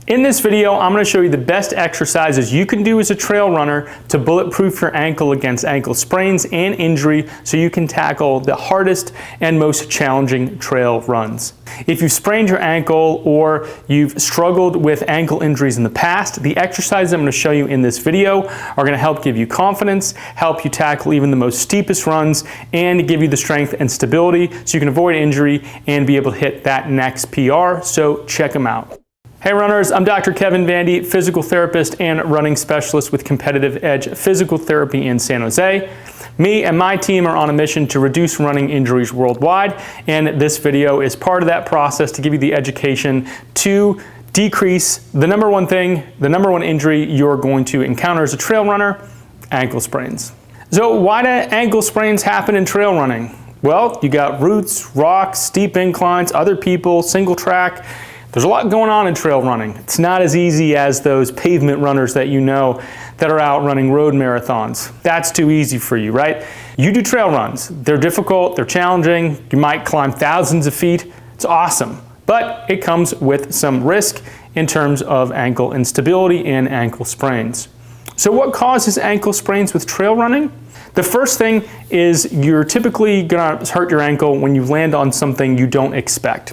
In this video, I'm going to show you the best exercises you can do as a trail runner to bulletproof your ankle against ankle sprains and injury so you can tackle the hardest and most challenging trail runs. If you've sprained your ankle or you've struggled with ankle injuries in the past, the exercises I'm going to show you in this video are going to help give you confidence, help you tackle even the most steepest runs, and give you the strength and stability so you can avoid injury and be able to hit that next PR. So check them out. Hey runners, I'm Dr. Kevin Vandy, physical therapist and running specialist with Competitive Edge Physical Therapy in San Jose. Me and my team are on a mission to reduce running injuries worldwide, and this video is part of that process to give you the education to decrease the number one injury you're going to encounter as a trail runner: ankle sprains. So why do ankle sprains happen in trail running? Well, you got roots, rocks, steep inclines, other people, single track. There's a lot going on in trail running. It's not as easy as those pavement runners that you know that are out running road marathons. That's too easy for you, right? You do trail runs. They're difficult, they're challenging. You might climb thousands of feet. It's awesome, but it comes with some risk in terms of ankle instability and ankle sprains. So what causes ankle sprains with trail running? The first thing is you're typically gonna hurt your ankle when you land on something you don't expect.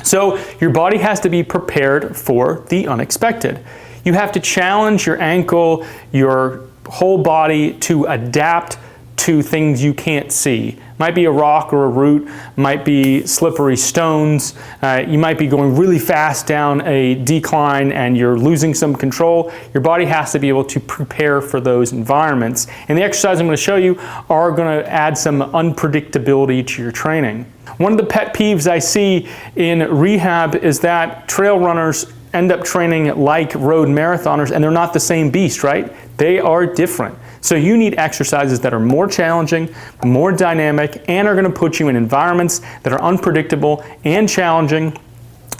So your body has to be prepared for the unexpected. You have to challenge your ankle, your whole body to adapt to things you can't see. Might be a rock or a root, might be slippery stones. You might be going really fast down a decline and you're losing some control. Your body has to be able to prepare for those environments. And the exercises I'm going to show you are going to add some unpredictability to your training. One of the pet peeves I see in rehab is that trail runners end up training like road marathoners, and they're not the same beast, right? They are different. So you need exercises that are more challenging, more dynamic, and are going to put you in environments that are unpredictable and challenging,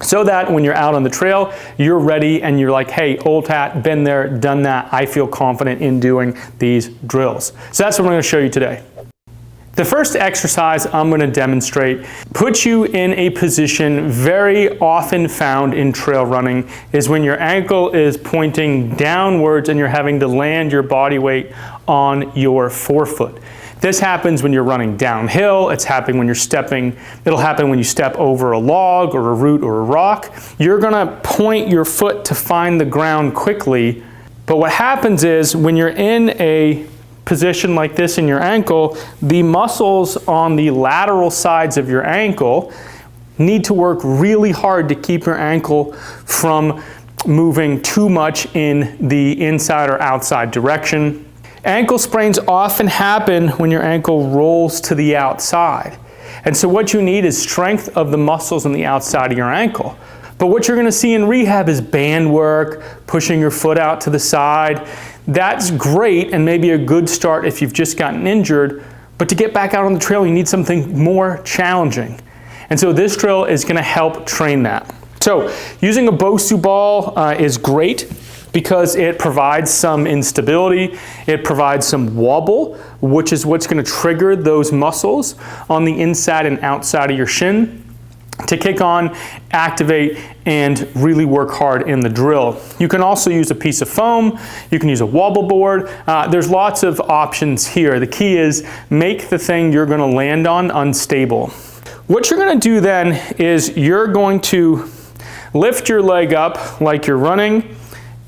so that when you're out on the trail, you're ready and you're like, hey, old hat, been there, done that. I feel confident in doing these drills. So that's what I'm going to show you today. The first exercise I'm going to demonstrate puts you in a position very often found in trail running, is when your ankle is pointing downwards and you're having to land your body weight on your forefoot. This happens when you're running downhill, it's happening when you're stepping, it'll happen when you step over a log or a root or a rock. You're going to point your foot to find the ground quickly, but what happens is when you're in a position like this in your ankle, the muscles on the lateral sides of your ankle need to work really hard to keep your ankle from moving too much in the inside or outside direction. Ankle sprains often happen when your ankle rolls to the outside. And so what you need is strength of the muscles on the outside of your ankle. But what you're going to see in rehab is band work, pushing your foot out to the side. That's great and maybe a good start if you've just gotten injured, but to get back out on the trail, you need something more challenging. And so this drill is going to help train that. So using a Bosu ball is great because it provides some instability, it provides some wobble, which is what's going to trigger those muscles on the inside and outside of your shin to kick on, activate, and really work hard in the drill. You can also use a piece of foam, you can use a wobble board. There's lots of options here. The key is make the thing you're going to land on unstable. What you're going to do then is you're going to lift your leg up like you're running,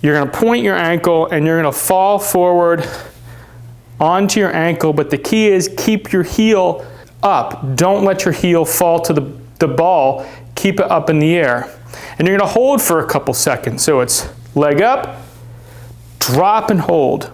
you're going to point your ankle, and you're going to fall forward onto your ankle, but the key is keep your heel up. Don't let your heel fall to the ball, keep it up in the air. And you're going to hold for a couple seconds. So it's leg up, drop and hold.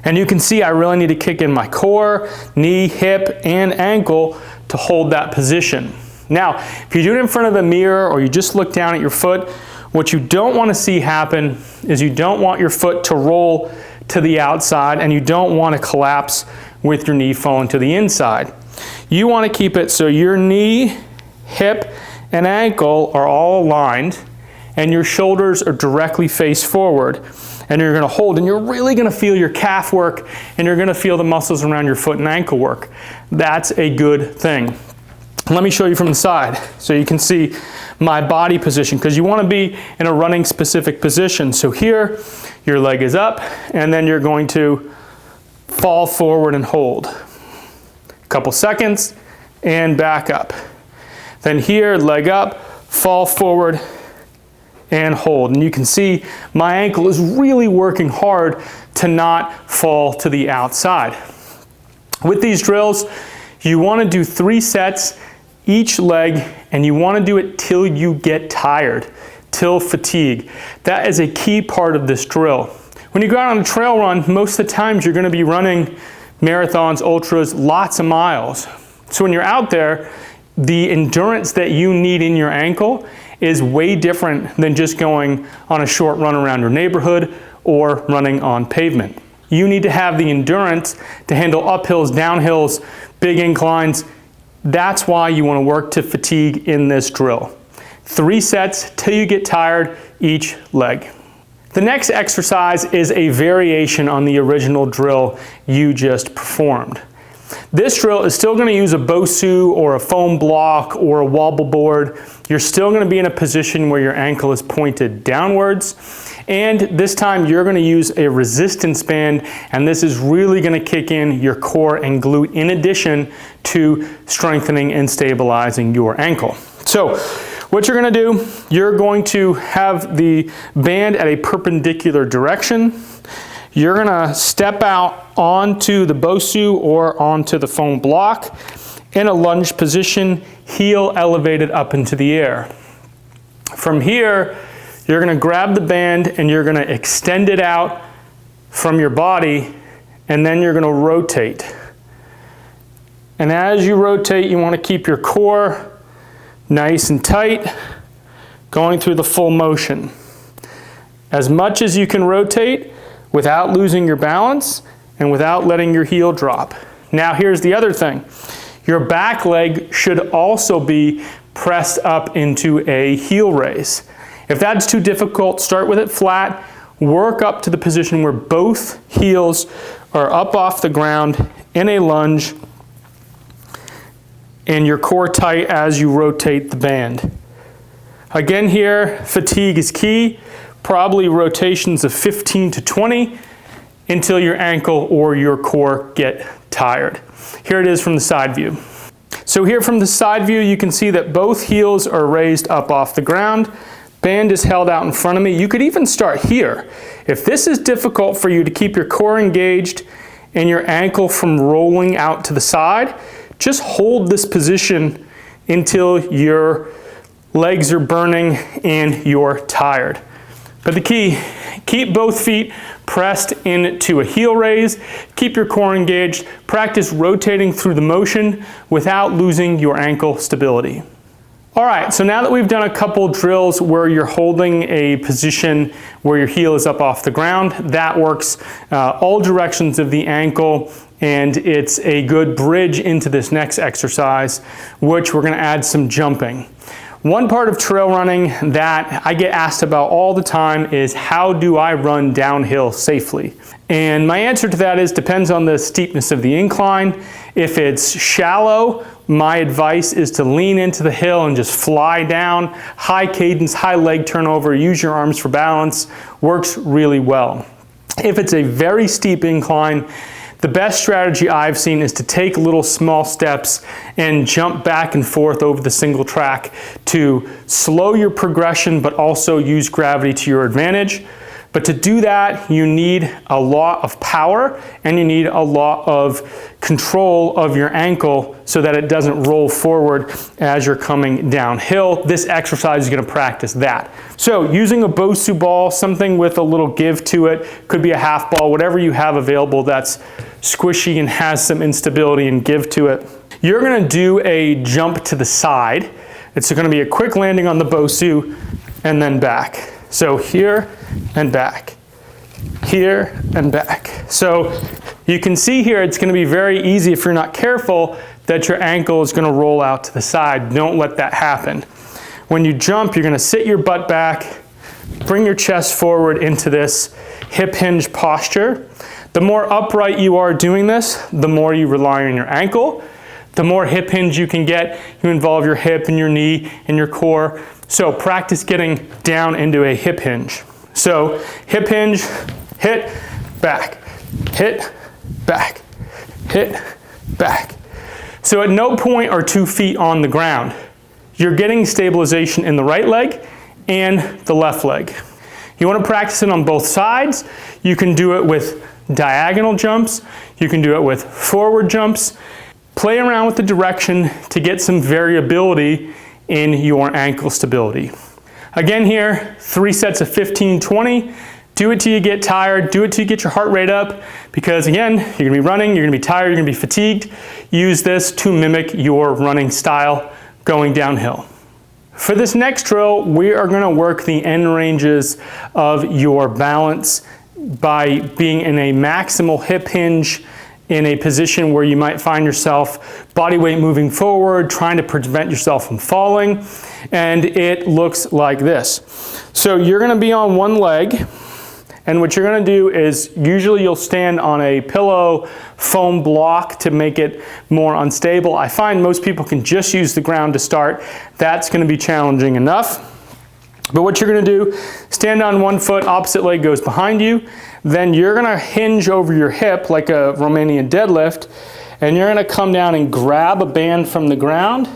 And you can see I really need to kick in my core, knee, hip, and ankle to hold that position. Now, if you do it in front of the mirror or you just look down at your foot, what you don't want to see happen is you don't want your foot to roll to the outside and you don't want to collapse with your knee falling to the inside. You want to keep it so your knee, hip, and ankle are all aligned and your shoulders are directly faced forward. And you're going to hold, and you're really going to feel your calf work, and you're going to feel the muscles around your foot and ankle work. That's a good thing. Let me show you from the side. So you can see my body position, because you want to be in a running specific position. So here, your leg is up, and then you're going to fall forward and hold. A couple seconds, and back up. Then here, leg up, fall forward, and hold. And you can see my ankle is really working hard to not fall to the outside. With these drills, you want to do 3 sets each leg, and you want to do it till you get tired, till fatigue. That is a key part of this drill. When you go out on a trail run, most of the times you're going to be running marathons, ultras, lots of miles. So when you're out there, the endurance that you need in your ankle is way different than just going on a short run around your neighborhood or running on pavement. You need to have the endurance to handle uphills, downhills, big inclines. That's why you want to work to fatigue in this drill. 3 sets till you get tired each leg. The next exercise is a variation on the original drill you just performed. This drill is still going to use a Bosu or a foam block or a wobble board. You're still going to be in a position where your ankle is pointed downwards. And this time you're going to use a resistance band, and this is really going to kick in your core and glute in addition to strengthening and stabilizing your ankle. So what you're going to do, you're going to have the band at a perpendicular direction. You're going to step out onto the Bosu or onto the foam block in a lunge position, heel elevated up into the air. From here, you're going to grab the band and you're going to extend it out from your body, and then you're going to rotate. And as you rotate, you want to keep your core nice and tight, going through the full motion. As much as you can rotate without losing your balance and without letting your heel drop. Now here's the other thing. Your back leg should also be pressed up into a heel raise. If that's too difficult, start with it flat, work up to the position where both heels are up off the ground in a lunge, and your core tight as you rotate the band. Again here, fatigue is key, probably rotations of 15 to 20 until your ankle or your core get tired. Here it is from the side view. So here from the side view, you can see that both heels are raised up off the ground. Band is held out in front of me. You could even start here. If this is difficult for you to keep your core engaged and your ankle from rolling out to the side, just hold this position until your legs are burning and you're tired. But the key, keep both feet pressed into a heel raise, keep your core engaged, practice rotating through the motion without losing your ankle stability. All right, so now that we've done a couple drills where you're holding a position where your heel is up off the ground, that works all directions of the ankle, and it's a good bridge into this next exercise, which we're gonna add some jumping. One part of trail running that I get asked about all the time is, how do I run downhill safely? And my answer to that is, depends on the steepness of the incline. If it's shallow, my advice is to lean into the hill and just fly down. High cadence, high leg turnover, use your arms for balance, works really well. If it's a very steep incline, the best strategy I've seen is to take little small steps and jump back and forth over the single track to slow your progression but also use gravity to your advantage. But to do that, you need a lot of power and you need a lot of control of your ankle so that it doesn't roll forward as you're coming downhill. This exercise is going to practice that. So using a Bosu ball, something with a little give to it, could be a half ball, whatever you have available that's squishy and has some instability and give to it. You're going to do a jump to the side. It's going to be a quick landing on the Bosu and then back. So here and back, here and back. So you can see here it's going to be very easy, if you're not careful, that your ankle is going to roll out to the side. Don't let that happen. When you jump, you're going to sit your butt back, bring your chest forward into this hip hinge posture. The more upright you are doing this, the more you rely on your ankle. The more hip hinge you can get, you involve your hip and your knee and your core, So practice getting down into a hip hinge. So hip hinge, hit, back, hit, back, hit, back. So at no point are 2 feet on the ground. You're getting stabilization in the right leg and the left leg. You want to practice it on both sides. You can do it with diagonal jumps. You can do it with forward jumps. Play around with the direction to get some variability in your ankle stability. Again here, 3 sets of 15, 20. Do it till you get tired. Do it till you get your heart rate up, because again, you're gonna be running, you're gonna be tired, you're gonna be fatigued. Use this to mimic your running style going downhill. For this next drill, we are gonna work the end ranges of your balance by being in a maximal hip hinge, in a position where you might find yourself body weight moving forward, trying to prevent yourself from falling, and it looks like this. So you're gonna be on one leg, and what you're gonna do is, usually you'll stand on a pillow foam block to make it more unstable. I find most people can just use the ground to start. That's gonna be challenging enough. But what you're gonna do, stand on one foot, opposite leg goes behind you, then you're gonna hinge over your hip like a Romanian deadlift, and you're gonna come down and grab a band from the ground,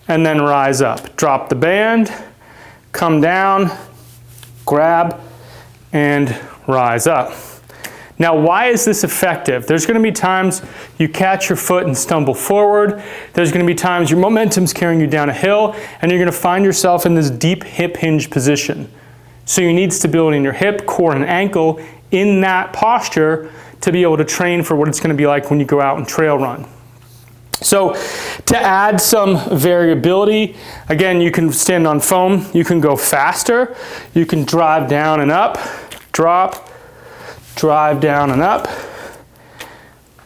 and then rise up. Drop the band, come down, grab, and rise up. Now, why is this effective? There's gonna be times you catch your foot and stumble forward. There's gonna be times your momentum's carrying you down a hill, and you're gonna find yourself in this deep hip hinge position. So you need stability in your hip, core, and ankle in that posture to be able to train for what it's gonna be like when you go out and trail run. So to add some variability, again, you can stand on foam, you can go faster, you can drive down and up, drop, drive down and up.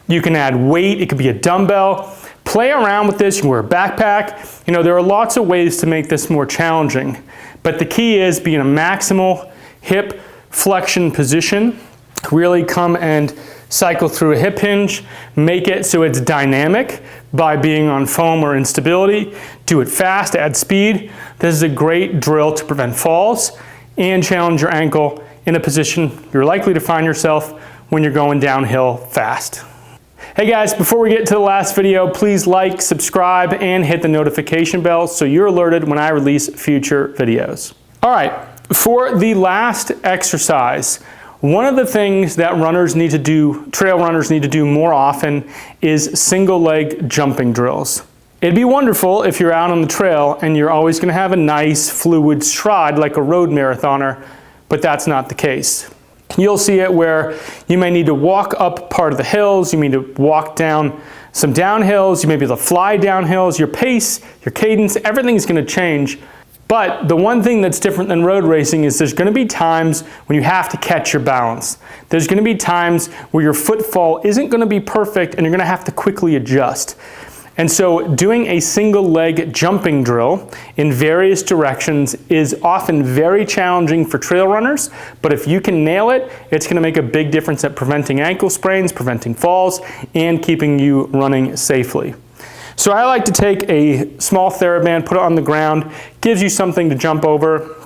You can add weight, it could be a dumbbell. Play around with this, you can wear a backpack. You know, there are lots of ways to make this more challenging, but the key is be in a maximal hip flexion position. Really come and cycle through a hip hinge, make it so it's dynamic by being on foam or instability. Do it fast, add speed. This is a great drill to prevent falls and challenge your ankle in a position you're likely to find yourself when you're going downhill fast. Hey guys, before we get to the last video, please like, subscribe, and hit the notification bell so you're alerted when I release future videos. All right, for the last exercise, one of the things that runners need to do, trail runners need to do more often, is single leg jumping drills. It'd be wonderful if you're out on the trail and you're always gonna have a nice fluid stride like a road marathoner, but that's not the case. You'll see it where you may need to walk up part of the hills, you may need to walk down some downhills, you may be able to fly downhills, your pace, your cadence, everything's gonna change. But the one thing that's different than road racing is there's gonna be times when you have to catch your balance. There's gonna be times where your footfall isn't gonna be perfect and you're gonna have to quickly adjust. And so doing a single leg jumping drill in various directions is often very challenging for trail runners, but if you can nail it, it's gonna make a big difference at preventing ankle sprains, preventing falls, and keeping you running safely. So I like to take a small TheraBand, put it on the ground, gives you something to jump over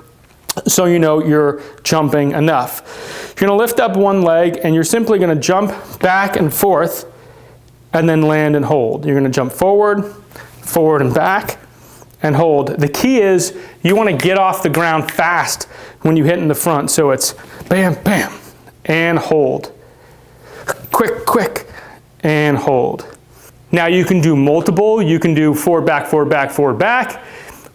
so you know you're jumping enough. You're gonna lift up one leg and you're simply gonna jump back and forth and then land and hold. You're gonna jump forward, forward and back, and hold. The key is you wanna get off the ground fast when you hit in the front, so it's bam, bam, and hold. Quick, quick, and hold. Now you can do multiple, you can do forward, back, forward, back, forward, back.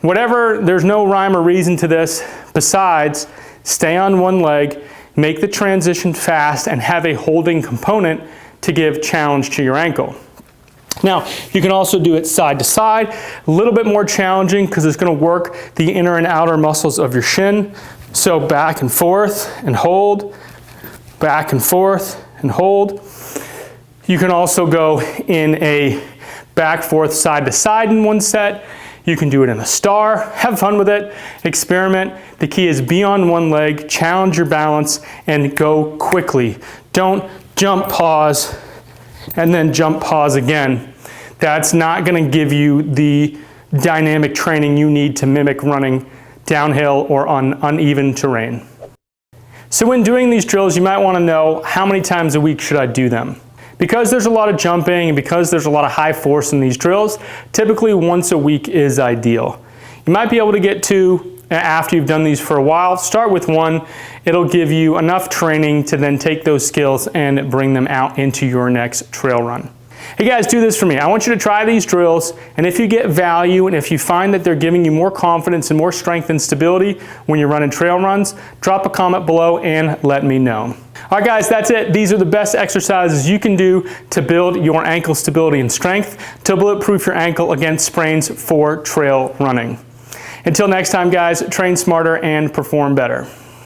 Whatever, there's no rhyme or reason to this besides stay on one leg, make the transition fast, and have a holding component to give challenge to your ankle. Now, you can also do it side to side, a little bit more challenging because it's gonna work the inner and outer muscles of your shin. So back and forth and hold, back and forth and hold. You can also go in a back, forth, side to side in one set. You can do it in a star. Have fun with it, experiment. The key is be on one leg, challenge your balance, and go quickly. Don't jump, pause, and then jump, pause again. That's not gonna give you the dynamic training you need to mimic running downhill or on uneven terrain. So when doing these drills, you might want to know how many times a week should I do them. Because there's a lot of jumping and because there's a lot of high force in these drills, typically once a week is ideal. You might be able to get 2 after you've done these for a while. Start with 1. It'll give you enough training to then take those skills and bring them out into your next trail run. Hey guys, do this for me. I want you to try these drills, and if you get value and if you find that they're giving you more confidence and more strength and stability when you're running trail runs, drop a comment below and let me know. All right guys, that's it. These are the best exercises you can do to build your ankle stability and strength to bulletproof your ankle against sprains for trail running. Until next time guys, train smarter and perform better.